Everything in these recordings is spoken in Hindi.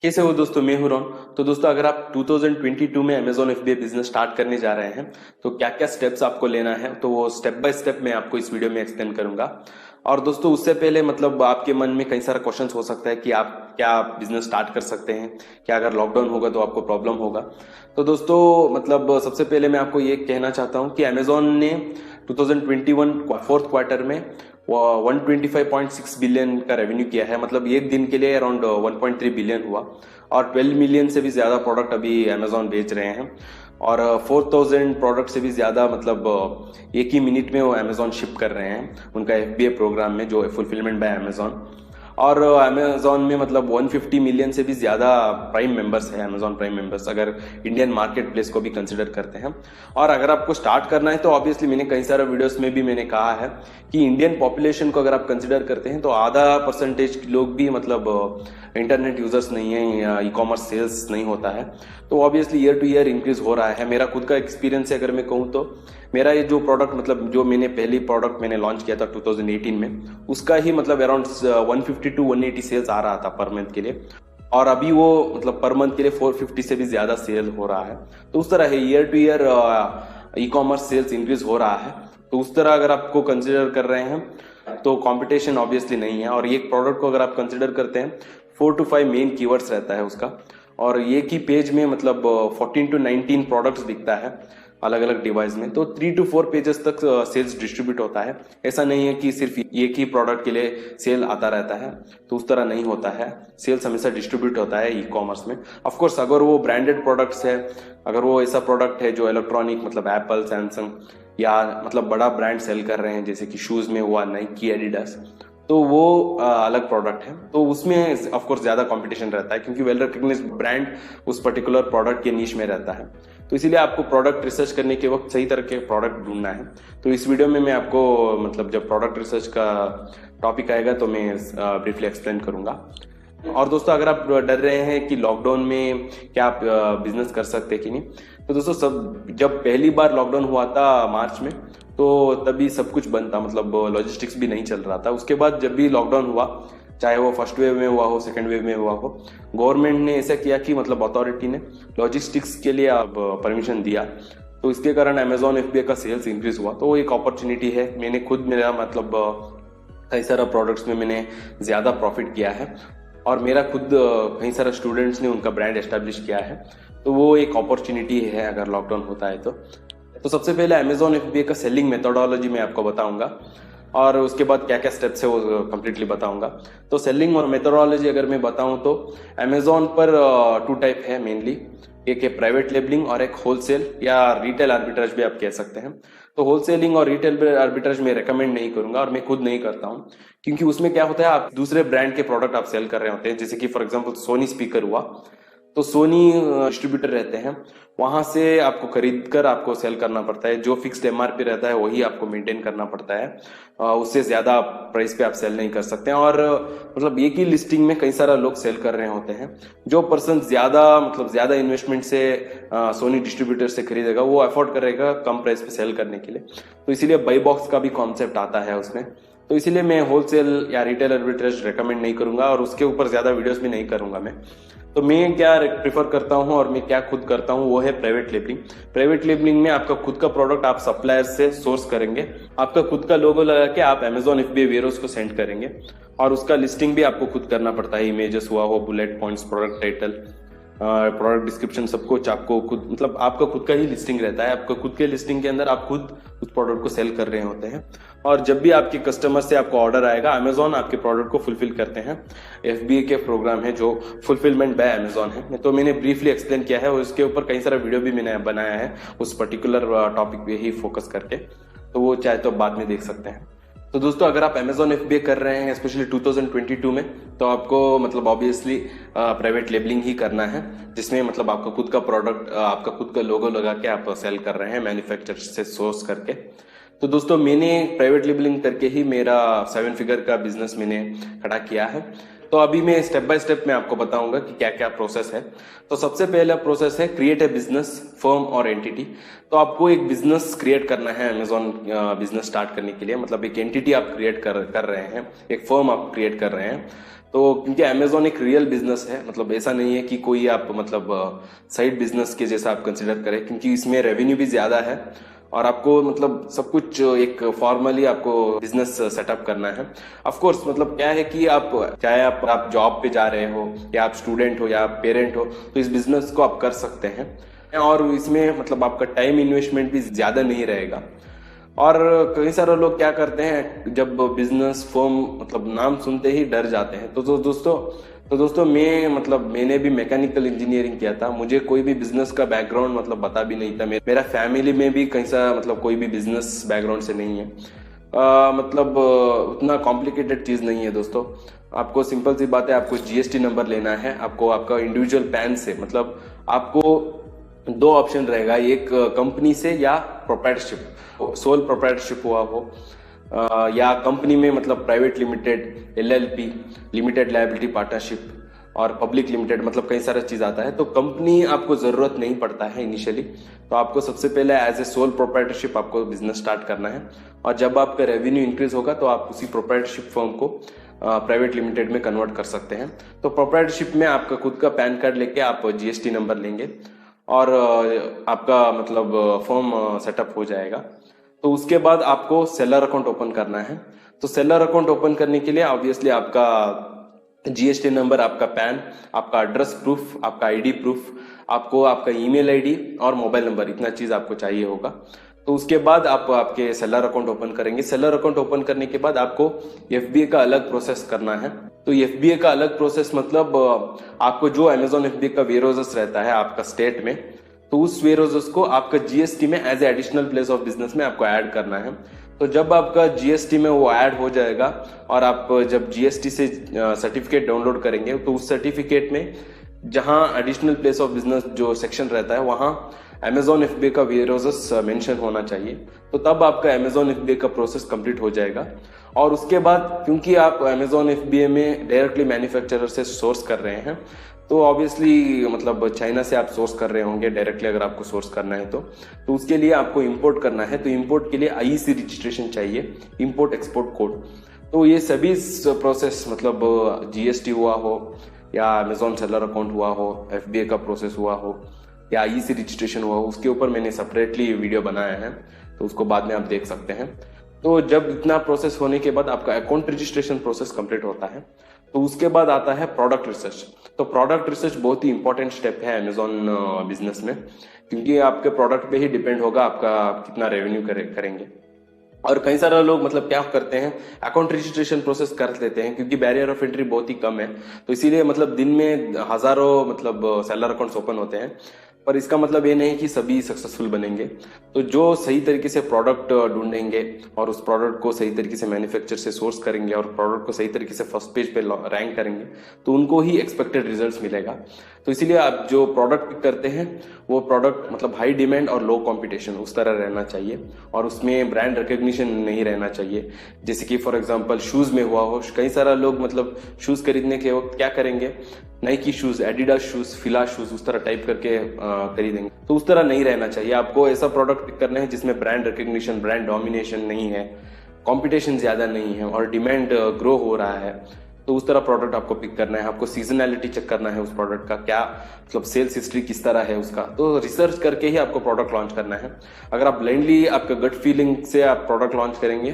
कैसे हो दोस्तों, मैं हूं रोन। तो दोस्तों, अगर आप 2022 में Amazon FBA बिजनेस स्टार्ट करने जा रहे हैं तो क्या क्या स्टेप्स आपको लेना है, तो वो स्टेप बाय स्टेप मैं आपको इस वीडियो में एक्सप्लेन करूंगा। और दोस्तों, उससे पहले आपके मन में कई सारा क्वेश्चंस हो सकता है कि आप क्या बिजनेस स्टार्ट कर सकते हैं, क्या अगर लॉकडाउन होगा तो आपको प्रॉब्लम होगा। तो दोस्तों, सबसे पहले मैं आपको ये कहना चाहता हूँ कि Amazon ने 2021 फोर्थ क्वार्टर में 125.6 बिलियन का रेवेन्यू किया है। मतलब एक दिन के लिए अराउंड 1.3 बिलियन हुआ। और 12 मिलियन से भी ज्यादा प्रोडक्ट अभी Amazon बेच रहे हैं। और 4000 प्रोडक्ट से भी ज्यादा एक ही मिनट में वो Amazon शिप कर रहे हैं उनका FBA प्रोग्राम में, जो फुलफिलमेंट बाय Amazon। और Amazon में 150 मिलियन से भी ज्यादा प्राइम मेंबर्स है, Amazon प्राइम मेंबर्स, अगर इंडियन मार्केट प्लेस को भी कंसिडर करते हैं। और अगर आपको स्टार्ट करना है तो ऑब्वियसली मैंने कई सारे वीडियोस में भी मैंने कहा है कि इंडियन पॉपुलेशन को अगर आप कंसिडर करते हैं तो आधा परसेंटेज लोग भी इंटरनेट यूजर्स नहीं है या ई कॉमर्स सेल्स नहीं होता है। तो obviously year to year increase हो रहा है। मेरा खुद का एक्सपीरियंस है, अगर मैं कहूँ तो मेरा ये जो प्रोडक्ट जो मैंने पहली प्रोडक्ट मैंने लॉन्च किया था 2018 में, उसका ही अराउंड 150 टू 180 सेल्स आ रहा था पर मंथ के लिए। और अभी वो पर मंथ के लिए 450 से भी ज्यादा सेल हो रहा है। तो उस तरह है, year to year e commerce sales increase हो रहा है। तो उस तरह अगर आपको कंसिडर कर रहे हैं तो कंपटीशन ऑब्वियसली नहीं है। और एक प्रोडक्ट को अगर आप कंसिडर करते हैं 4 to 5 मेन कीवर्ड्स रहता है उसका। और एक ही पेज में 14 to 19 प्रोडक्ट्स दिखता है अलग अलग डिवाइस में। तो 3 to 4 पेजेस तक सेल्स डिस्ट्रीब्यूट होता है। ऐसा नहीं है कि सिर्फ एक ही प्रोडक्ट के लिए सेल आता रहता है, तो उस तरह नहीं होता है। सेल्स हमेशा डिस्ट्रीब्यूट होता है ई कॉमर्स में। ऑफ कोर्स अगर वो ब्रांडेड प्रोडक्ट्स है, अगर वो ऐसा प्रोडक्ट है जो इलेक्ट्रॉनिक एप्पल, सैमसंग या बड़ा ब्रांड सेल कर रहे हैं, जैसे कि शूज में हुआ नाइकी, एडिडास, तो वो अलग प्रोडक्ट है। तो उसमें ऑफ कोर्स ज्यादा कंपटीशन रहता है, क्योंकि वेल रिकॉग्नाइज्ड ब्रांड उस पर्टिकुलर प्रोडक्ट के नीश में रहता है। तो इसीलिए आपको प्रोडक्ट रिसर्च करने के वक्त सही तरह के प्रोडक्ट ढूंढना है। तो इस वीडियो में मैं आपको जब प्रोडक्ट रिसर्च का टॉपिक आएगा तो मैं ब्रीफली एक्सप्लेन करूंगा। और दोस्तों, अगर आप डर रहे हैं कि लॉकडाउन में क्या आप बिजनेस कर सकते हैं कि नहीं, तो दोस्तों जब पहली बार लॉकडाउन हुआ था मार्च में, तो तभी सब कुछ बंद था, लॉजिस्टिक्स भी नहीं चल रहा था। उसके बाद जब भी लॉकडाउन हुआ, चाहे वो फर्स्ट वेव में हुआ हो, सेकंड वेव में हुआ हो, गवर्नमेंट ने ऐसा किया कि अथॉरिटी ने लॉजिस्टिक्स के लिए अब परमिशन दिया। तो इसके कारण Amazon FBA का सेल्स इंक्रीज हुआ। तो वो एक अपॉर्चुनिटी है। मैंने खुद मेरा कई सारा प्रोडक्ट्स में मैंने ज्यादा प्रॉफिट किया है। और मेरा खुद कई सारे स्टूडेंट्स ने उनका ब्रांड एस्टेब्लिश किया है। तो वो एक अपॉर्चुनिटी है अगर लॉकडाउन होता है तो सबसे पहले Amazon FBA का सेलिंग मेथोडोलॉजी मैं आपको बताऊंगा, और उसके बाद क्या क्या स्टेप्स है वो कंप्लीटली बताऊंगा। तो सेलिंग और मेथोडोलॉजी अगर मैं बताऊं तो Amazon पर 2 टाइप है मेनली। एक है प्राइवेट लेबलिंग और एक होलसेल या रिटेल आर्बिट्राज भी आप कह सकते हैं। तो होलसेलिंग और रिटेल आर्बिट्राज मैं रेकमेंड नहीं करूंगा, और मैं खुद नहीं करता हूं, क्योंकि उसमें क्या होता है, आप दूसरे ब्रांड के प्रोडक्ट आप सेल कर रहे होते हैं। जैसे कि फॉर एग्जाम्पल सोनी स्पीकर हुआ, तो सोनी डिस्ट्रीब्यूटर रहते हैं, वहां से आपको खरीद कर आपको सेल करना पड़ता है। जो फिक्स्ड MRP रहता है वही आपको मेंटेन करना पड़ता है। उससे ज्यादा प्राइस पे आप सेल नहीं कर सकते हैं। और एक ही लिस्टिंग में कई सारा लोग सेल कर रहे होते हैं। जो पर्सन ज्यादा इन्वेस्टमेंट से सोनी डिस्ट्रीब्यूटर से खरीदेगा, वो अफोर्ड करेगा कम प्राइस पे सेल करने के लिए। तो इसीलिए बाई बॉक्स का भी कॉन्सेप्ट आता है उसमें। तो इसीलिए मैं होलसेल या रिटेल आर्बिट्रेज रेकमेंड नहीं करूंगा, और उसके ऊपर ज्यादा वीडियोस भी नहीं करूंगा मैं। तो मैं क्या प्रिफर करता हूं और मैं क्या खुद करता हूं, वो है प्राइवेट लेबलिंग। प्राइवेट लेबलिंग में आपका खुद का प्रोडक्ट आप सप्लायर से सोर्स करेंगे, आपका खुद का लोगो लगा के आप Amazon FBA वेयरहाउस को सेंड करेंगे, और उसका लिस्टिंग भी आपको खुद करना पड़ता है। इमेजेस हुआ हो, bullet points, product title, product description, सब कुछ आपको खुद आपका खुद का ही लिस्टिंग रहता है। आपका खुद के लिस्टिंग के अंदर आप खुद उस प्रोडक्ट को सेल कर रहे होते हैं। और जब भी आपके कस्टमर से आपको ऑर्डर आएगा, Amazon आपके प्रोडक्ट को फुलफिल करते हैं। FBA के प्रोग्राम है जो फुलफिलमेंट बाय Amazon है। तो मैंने ब्रीफली एक्सप्लेन किया है, और उसके ऊपर कई सारा वीडियो भी मैंने बनाया है उस पर्टिकुलर टॉपिक पे ही फोकस करके। तो वो चाहे तो बाद में देख सकते हैं। तो दोस्तों, अगर आप Amazon FBA कर रहे हैं स्पेशली 2022 में, तो आपको ऑब्वियसली प्राइवेट लेबलिंग ही करना है, जिसमें आपका खुद का प्रोडक्ट, आपका खुद का लोगो लगा के आप सेल कर रहे हैं मैन्युफैक्चरर से सोर्स करके। तो दोस्तों, मैंने प्राइवेट लेबलिंग करके ही मेरा 7 फिगर का बिजनेस मैंने खड़ा किया है। तो अभी मैं स्टेप बाय स्टेप में आपको बताऊंगा कि क्या क्या प्रोसेस है। तो सबसे पहला प्रोसेस है क्रिएट ए बिजनेस, फर्म और एंटिटी। तो आपको एक बिजनेस क्रिएट करना है Amazon बिजनेस स्टार्ट करने के लिए। एक एंटिटी आप क्रिएट कर रहे हैं, एक फर्म आप क्रिएट कर रहे हैं। तो क्योंकि अमेजोन एक रियल बिजनेस है, मतलब ऐसा नहीं है कि कोई आप मतलब साइड बिजनेस के जैसा आप कंसिडर करें, क्योंकि इसमें रेवेन्यू भी ज्यादा है और आपको मतलब सब कुछ एक फॉर्मली आपको बिजनेस सेटअप करना है। ऑफ कोर्स मतलब क्या है कि आप चाहे आप जॉब पे जा रहे हो या आप स्टूडेंट हो या आप पेरेंट हो, तो इस बिजनेस को आप कर सकते हैं और इसमें मतलब आपका टाइम इन्वेस्टमेंट भी ज्यादा नहीं रहेगा। और कई सारे लोग क्या करते हैं, जब बिजनेस फर्म मतलब नाम सुनते ही डर जाते हैं। तो दोस्तों मैंने भी मैकेनिकल इंजीनियरिंग किया था, मुझे कोई भी बिजनेस का बैकग्राउंड मतलब पता भी नहीं था। मेरा फैमिली में भी कैसा मतलब कोई भी बिजनेस बैकग्राउंड से नहीं है। उतना कॉम्प्लिकेटेड चीज नहीं है दोस्तों। आपको सिंपल सी बात है, आपको जीएसटी नंबर लेना है, आपको आपका इंडिविजुअल पैन से मतलब आपको दो ऑप्शन रहेगा, एक कंपनी से या प्रोप्राइटरशिप, सोल प्रोप्राइटरशिप हुआ हो या कंपनी में मतलब private limited, LLP, limited liability partnership और पब्लिक लिमिटेड, मतलब कई सारा चीज आता है। तो कंपनी आपको जरूरत नहीं पड़ता है इनिशियली, तो आपको सबसे पहले एज ए सोल प्रोप्राइटरशिप आपको बिजनेस स्टार्ट करना है और जब आपका रेवेन्यू इंक्रीज होगा तो आप उसी प्रोप्राइटरशिप फर्म को प्राइवेट लिमिटेड में कन्वर्ट कर सकते हैं। तो प्रोप्राइटरशिप में आपका खुद का पैन कार्ड लेके आप जीएसटी नंबर लेंगे और आपका मतलब फॉर्म सेटअप हो जाएगा। तो उसके बाद आपको सेलर अकाउंट ओपन करना है। तो सेलर अकाउंट ओपन करने के लिए ऑब्वियसली आपका जीएसटी नंबर, आपका पैन, आपका एड्रेस प्रूफ, आपका आईडी प्रूफ, आपको आपका ईमेल आईडी और मोबाइल नंबर, इतना चीज आपको चाहिए होगा। तो उसके बाद आप आपके सेलर अकाउंट ओपन करेंगे। सेलर अकाउंट ओपन करने के बाद आपको एफबीए का अलग प्रोसेस करना है। तो एफबीए का अलग प्रोसेस मतलब आपको जो अमेजॉन एफबीए का वेयरहाउसेस रहता है आपका स्टेट में, तो उस वेयरहाउसेस को आपका जीएसटी में as a additional place of business में आपको ऐड करना है। तो जब आपका जीएसटी में वो ऐड हो जाएगा और आप जब जीएसटी से सर्टिफिकेट डाउनलोड करेंगे, तो उस सर्टिफिकेट में जहां एडिशनल प्लेस ऑफ बिजनेस जो सेक्शन रहता है वहां अमेजॉन एफबीए का वेयरहाउसेस मेंशन होना चाहिए। तो तब आपका अमेजॉन एफबीए का प्रोसेस कंप्लीट हो जाएगा। और उसके बाद क्योंकि आप अमेजॉन एफबीए में डायरेक्टली मैन्युफैक्चरर से सोर्स कर रहे हैं, तो ऑब्वियसली मतलब चाइना से आप सोर्स कर रहे होंगे डायरेक्टली, अगर आपको सोर्स करना है तो उसके लिए आपको इंपोर्ट करना है। तो इंपोर्ट के लिए आईईसी रजिस्ट्रेशन चाहिए, इंपोर्ट एक्सपोर्ट कोड। तो ये सभी प्रोसेस मतलब जीएसटी हुआ हो या अमेजॉन सेलर अकाउंट हुआ हो, एफबीए का प्रोसेस हुआ हो या आईईसी रजिस्ट्रेशन हुआ हो, उसके ऊपर मैंने सेपरेटली वीडियो बनाया है, तो उसको बाद में आप देख सकते हैं। तो जब इतना प्रोसेस होने के बाद आपका अकाउंट रजिस्ट्रेशन प्रोसेस कंप्लीट होता है, तो उसके बाद आता है प्रोडक्ट रिसर्च। तो प्रोडक्ट रिसर्च बहुत ही इंपॉर्टेंट स्टेप है अमेजॉन बिजनेस में, क्योंकि आपके प्रोडक्ट पे ही डिपेंड होगा आपका कितना रेवेन्यू करेंगे। और कई सारे लोग मतलब क्या करते हैं, अकाउंट रजिस्ट्रेशन प्रोसेस कर लेते हैं क्योंकि बैरियर ऑफ एंट्री बहुत ही कम है। तो इसीलिए मतलब दिन में हजारों मतलब सेलर अकाउंट्स ओपन होते हैं, पर इसका मतलब ये नहीं कि सभी सक्सेसफुल बनेंगे। तो जो सही तरीके से प्रोडक्ट ढूंढेंगे और उस प्रोडक्ट को सही तरीके से मैन्युफैक्चर से सोर्स करेंगे और प्रोडक्ट को सही तरीके से फर्स्ट पेज पे रैंक करेंगे, तो उनको ही एक्सपेक्टेड रिजल्ट्स मिलेगा। तो इसीलिए आप जो प्रोडक्ट पिक करते हैं वो प्रोडक्ट मतलब हाई डिमांड और लो कंपटीशन उस तरह रहना चाहिए और उसमें ब्रांड रिकग्निशन नहीं रहना चाहिए। जैसे कि फॉर एग्जांपल शूज में हुआ हो, कई सारा लोग मतलब शूज खरीदने के वक्त क्या करेंगे, Nike shoes, Adidas shoes, Fila shoes उस तरह टाइप करके खरीदेंगे। तो उस तरह नहीं रहना चाहिए। आपको ऐसा प्रोडक्ट पिक करना है जिसमें ब्रांड रिकग्निशन, ब्रांड डोमिनेशन नहीं है, कंपटीशन ज्यादा नहीं है और डिमांड ग्रो हो रहा है। तो उस तरह प्रोडक्ट आपको पिक करना है। आपको सीजनैलिटी चेक करना है उस प्रोडक्ट का, क्या मतलब सेल्स हिस्ट्री किस तरह है उसका। तो रिसर्च करके ही आपको प्रोडक्ट लॉन्च करना है। अगर आप ब्लाइंडली आपका गट फीलिंग से आप प्रोडक्ट लॉन्च करेंगे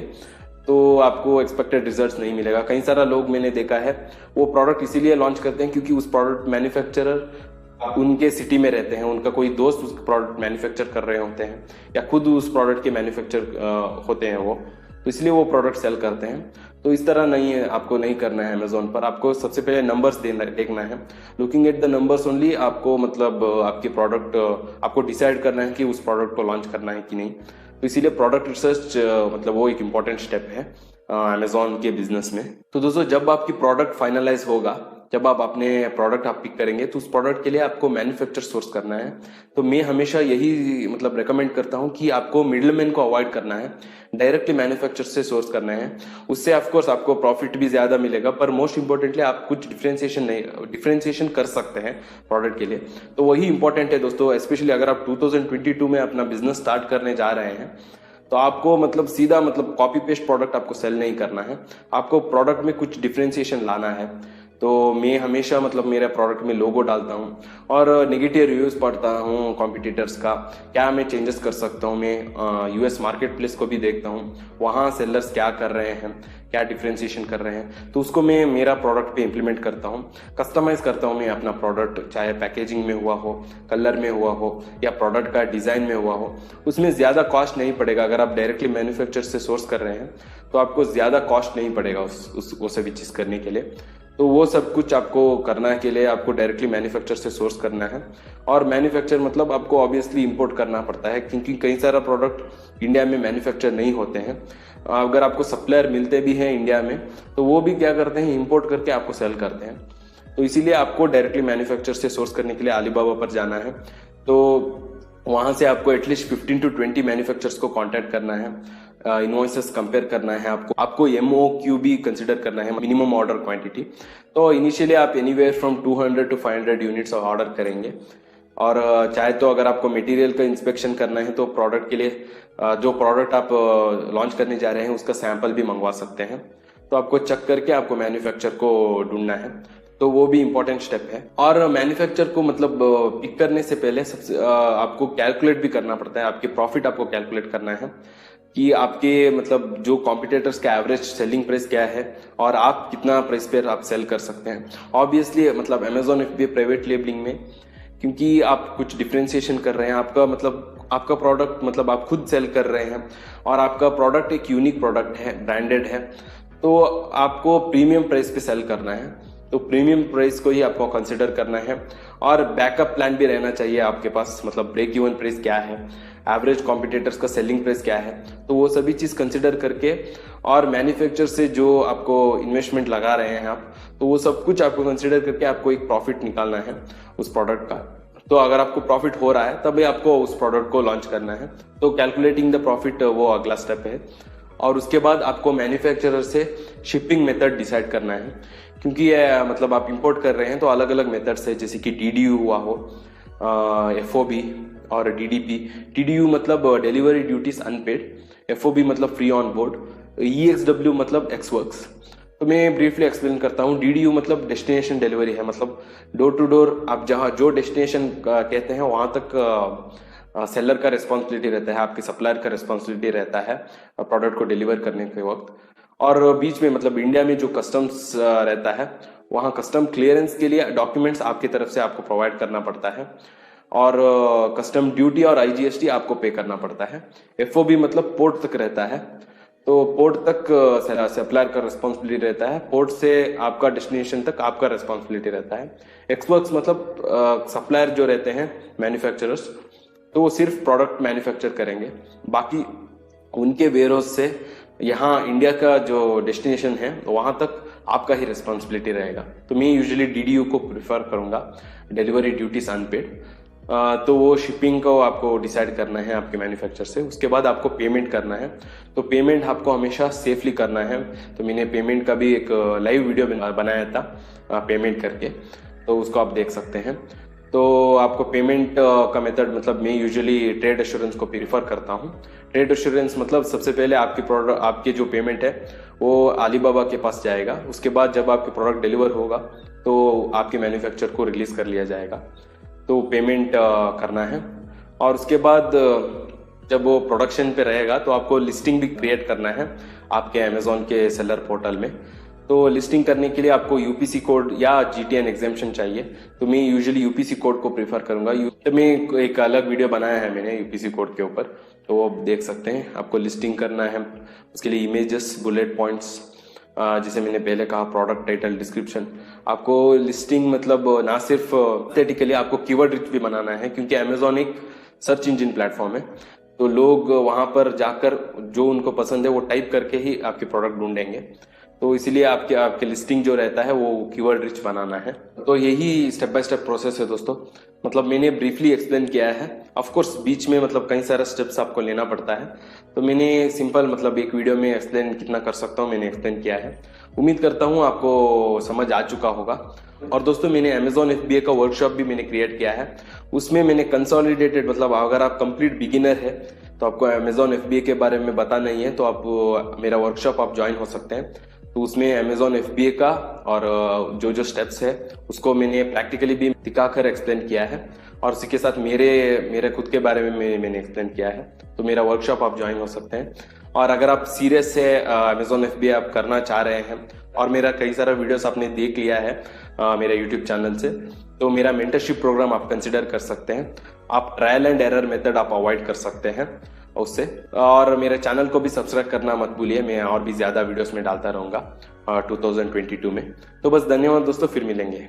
तो आपको एक्सपेक्टेड रिजल्ट्स नहीं मिलेगा। कई सारा लोग मैंने देखा है वो प्रोडक्ट इसीलिए लॉन्च करते हैं क्योंकि उस प्रोडक्ट मैन्युफैक्चरर उनके सिटी में रहते हैं, उनका कोई दोस्त उस प्रोडक्ट मैन्युफैक्चर कर रहे होते हैं या खुद उस प्रोडक्ट के मैन्युफैक्चर होते हैं वो, तो इसलिए वो प्रोडक्ट सेल करते हैं। तो इस तरह नहीं है, आपको नहीं करना है अमेजोन पर। आपको सबसे पहले नंबर्स देखना है। Looking at the numbers only आपको मतलब आपके प्रोडक्ट आपको डिसाइड करना है कि उस प्रोडक्ट को लॉन्च करना है कि नहीं। तो इसीलिए प्रोडक्ट रिसर्च मतलब वो एक इम्पॉर्टेंट स्टेप है अमेजोन के बिजनेस में। तो दोस्तों जब आपकी प्रोडक्ट फाइनलाइज होगा, जब आप अपने प्रोडक्ट आप पिक करेंगे, तो उस प्रोडक्ट के लिए आपको मैन्युफैक्चर सोर्स करना है। तो मैं हमेशा यही मतलब रेकमेंड करता हूं कि आपको मिडलमैन को अवॉइड करना है, डायरेक्टली मैन्युफैक्चर से सोर्स करना है। उससे ऑफकोर्स आपको प्रॉफिट भी ज्यादा मिलेगा, पर मोस्ट इंपॉर्टेंटली आप कुछ डिफरेंशिएशन कर सकते हैं प्रोडक्ट के लिए। तो वही इंपॉर्टेंट है दोस्तों, स्पेशली अगर आप 2022 में अपना बिजनेस स्टार्ट करने जा रहे हैं तो आपको मतलब सीधा मतलब कॉपी पेस्ट प्रोडक्ट आपको सेल नहीं करना है। आपको प्रोडक्ट में कुछ डिफरेंशिएशन लाना है। तो मैं हमेशा मतलब मेरे प्रोडक्ट में लोगो डालता हूँ और नेगेटिव रिव्यूज पढ़ता हूँ कॉम्पिटिटर्स का, क्या मैं चेंजेस कर सकता हूँ। मैं यूएस मार्केट प्लेस को भी देखता हूँ, वहाँ सेलर्स क्या कर रहे हैं, क्या डिफ्रेंशिएशन कर रहे हैं, तो उसको मैं मेरा प्रोडक्ट पे इम्प्लीमेंट करता हूँ, कस्टमाइज करता हूँ मैं अपना प्रोडक्ट, चाहे पैकेजिंग में हुआ हो, कलर में हुआ हो या प्रोडक्ट का डिजाइन में हुआ हो। उसमें ज्यादा कॉस्ट नहीं पड़ेगा। अगर आप डायरेक्टली मैन्युफैक्चर से सोर्स कर रहे हैं तो आपको ज्यादा कॉस्ट नहीं पड़ेगा वो सभी चीज करने के लिए। तो वो सब कुछ आपको करना के लिए आपको डायरेक्टली मैन्युफैक्चर से सोर्स करना है। और मैन्युफैक्चर मतलब आपको ऑब्वियसली इंपोर्ट करना पड़ता है, क्योंकि कई सारा प्रोडक्ट इंडिया में मैन्युफैक्चर नहीं होते हैं। अगर आपको सप्लायर मिलते भी हैं इंडिया में तो वो भी क्या करते हैं, इंपोर्ट करके आपको सेल करते हैं। तो इसीलिए आपको डायरेक्टली मैन्युफैक्चर से सोर्स करने के लिए अलीबाबा पर जाना है। तो वहां से आपको एटलीस्ट 15 to 20 मैन्युफैक्चरर्स को कांटेक्ट करना है, इनवॉइसेस कंपेयर करना है, आपको MOQ भी कंसिडर करना है, मिनिमम ऑर्डर क्वांटिटी। तो इनिशियली आप anywhere from 200 to 500 units order करेंगे। और चाहे तो अगर आपको मटेरियल का इंस्पेक्शन करना है तो प्रोडक्ट के लिए जो प्रोडक्ट आप लॉन्च करने जा रहे हैं उसका सैंपल भी मंगवा सकते हैं। तो आपको चेक करके आपको मैन्युफैक्चर को ढूंढना है, तो वो भी इंपॉर्टेंट स्टेप है। और मैन्युफैक्चर को मतलब पिक करने से पहले सबसे आपको कैलकुलेट भी करना पड़ता है, आपके प्रॉफिट आपको कैलकुलेट करना है कि आपके मतलब जो कॉम्पिटिटर्स का एवरेज सेलिंग प्राइस क्या है और आप कितना प्राइस पे आप सेल कर सकते हैं। ऑब्वियसली मतलब Amazon FBA प्राइवेट लेबलिंग में, क्योंकि आप कुछ डिफ्रेंशिएशन कर रहे हैं, आपका प्रोडक्ट मतलब आप खुद सेल कर रहे हैं और आपका प्रोडक्ट एक यूनिक प्रोडक्ट है, ब्रांडेड है, तो आपको प्रीमियम प्राइस पे सेल करना है। तो प्रीमियम प्राइस को ही आपको कंसिडर करना है। और बैकअप प्लान भी रहना चाहिए आपके पास, मतलब ब्रेक इवन प्राइस क्या है, एवरेज कॉम्पिटिटर्स का सेलिंग प्राइस क्या है, तो वो सभी चीज कंसिडर करके और मैन्युफैक्चर से जो आपको इन्वेस्टमेंट लगा रहे हैं आप, तो वो सब कुछ आपको कंसिडर करके आपको एक प्रॉफिट निकालना है उस प्रोडक्ट का। तो अगर आपको प्रॉफिट हो रहा है तभी आपको उस प्रोडक्ट को लॉन्च करना है। तो कैलकुलेटिंग द प्रॉफिट वो अगला स्टेप है। और उसके बाद आपको मैन्युफैक्चरर से शिपिंग मेथड डिसाइड करना है, क्योंकि मतलब आप इंपोर्ट कर रहे हैं तो अलग अलग मेथड्स है, जैसे कि DDU हुआ हो, FOB और DDP। DDU मतलब डिलीवरी ड्यूटीज अनपेड, FOB मतलब फ्री ऑन बोर्ड, EXW मतलब एक्सवर्क्स। तो मैं ब्रीफली एक्सप्लेन करता हूँ। DDU मतलब डेस्टिनेशन डिलीवरी है, मतलब डोर टू डोर आप जहाँ जो डेस्टिनेशन कहते हैं वहां तक सेलर का रिस्पॉन्सिबिलिटी रहता है, आपके सप्लायर का रिस्पॉन्सिबिलिटी रहता है प्रोडक्ट को डिलीवर करने के वक्त। और बीच में मतलब इंडिया में जो कस्टम्स रहता है, वहाँ कस्टम क्लियरेंस के लिए डॉक्यूमेंट्स आपकी तरफ से आपको प्रोवाइड करना पड़ता है और कस्टम ड्यूटी और IGST आपको पे करना पड़ता है। FOB मतलब पोर्ट तक रहता है, तो पोर्ट तक सप्लायर का रिस्पॉन्सिबिलिटी रहता है, पोर्ट से आपका डेस्टिनेशन तक आपका रिस्पॉन्सिबिलिटी रहता है। एक्सवर्क्स मतलब सप्लायर जो रहते हैं मैन्युफैक्चरर्स, तो वो सिर्फ प्रोडक्ट मैन्युफैक्चर करेंगे, बाकी उनके वेयरहाउस से यहाँ इंडिया का जो डेस्टिनेशन है वहां तक आपका ही रिस्पॉन्सिबिलिटी रहेगा। तो मैं यूजुअली DDU को प्रिफर करूंगा, डिलीवरी ड्यूटीज अनपेड। तो वो शिपिंग को आपको डिसाइड करना है आपके मैन्युफैक्चर से। उसके बाद आपको पेमेंट करना है, तो पेमेंट आपको हमेशा सेफली करना है। तो मैंने पेमेंट का भी एक लाइव वीडियो बनाया था पेमेंट करके, तो उसको आप देख सकते हैं। तो आपको पेमेंट का मेथड मतलब मैं यूजुअली ट्रेड एश्योरेंस को प्रीफर करता हूँ। ट्रेड एश्योरेंस मतलब सबसे पहले आपके जो पेमेंट है वो अलीबाबा के पास जाएगा, उसके बाद जब आपके प्रोडक्ट डिलीवर होगा तो आपके मैन्युफैक्चर को रिलीज कर लिया जाएगा। तो पेमेंट करना है और उसके बाद जब वो प्रोडक्शन पे रहेगा तो आपको लिस्टिंग भी क्रिएट करना है आपके अमेजोन के सेलर पोर्टल में। तो लिस्टिंग करने के लिए आपको UPC कोड या GTN एग्जेम्पशन चाहिए, तो मैं यूजुअली UPC कोड को प्रीफर करूंगा। तो मैं एक अलग वीडियो बनाया है मैंने UPC कोड के ऊपर, तो वो देख सकते हैं। आपको लिस्टिंग करना है, उसके लिए इमेजेस, बुलेट पॉइंट्स, जिसे मैंने पहले कहा प्रोडक्ट टाइटल, डिस्क्रिप्शन। आपको लिस्टिंग मतलब ना सिर्फ एस्थेटिकली, आपको कीवर्ड रिच भी बनाना है, क्योंकि अमेजोन एक सर्च इंजन प्लेटफॉर्म है, तो लोग वहां पर जाकर जो उनको पसंद है वो टाइप करके ही आपके प्रोडक्ट ढूंढेंगे। तो इसीलिए आपके लिस्टिंग जो रहता है वो कीवर्ड रिच बनाना है। तो यही स्टेप बाय स्टेप प्रोसेस है दोस्तों, मतलब मैंने ब्रीफली एक्सप्लेन किया है। ऑफ कोर्स बीच में मतलब कई सारे स्टेप्स आपको लेना पड़ता है, तो मैंने सिंपल मतलब एक वीडियो में एक्सप्लेन कितना कर सकता हूँ मैंने एक्सप्लेन किया है। उम्मीद करता हूँ आपको समझ आ चुका होगा। और दोस्तों मैंने Amazon FBA का वर्कशॉप भी मैंने क्रिएट किया है, उसमें मैंने कंसोलिडेटेड मतलब अगर आप कंप्लीट बिगिनर है तो आपको Amazon FBA के बारे में पता नहीं है तो आप मेरा वर्कशॉप आप ज्वाइन हो सकते हैं। तो उसमें अमेजोन FBA का और जो जो स्टेप्स है उसको मैंने प्रैक्टिकली भी दिखाकर एक्सप्लेन किया है, और उसी के साथ मेरे खुद के बारे में मैंने एक्सप्लेन किया है। तो मेरा वर्कशॉप आप ज्वाइन हो सकते हैं। और अगर आप सीरियस से अमेजोन FBA आप करना चाह रहे हैं और मेरा कई सारा वीडियोस आपने देख लिया है मेरे यूट्यूब चैनल से, तो मेरा मेंटरशिप प्रोग्राम आप कंसिडर कर सकते हैं। आप ट्रायल एंड एरर मेथड आप अवॉइड कर सकते हैं उससे। और मेरे चैनल को भी सब्सक्राइब करना मत भूलिए, मैं और भी ज्यादा वीडियोस में डालता रहूंगा 2022 में। तो बस धन्यवाद दोस्तों, फिर मिलेंगे।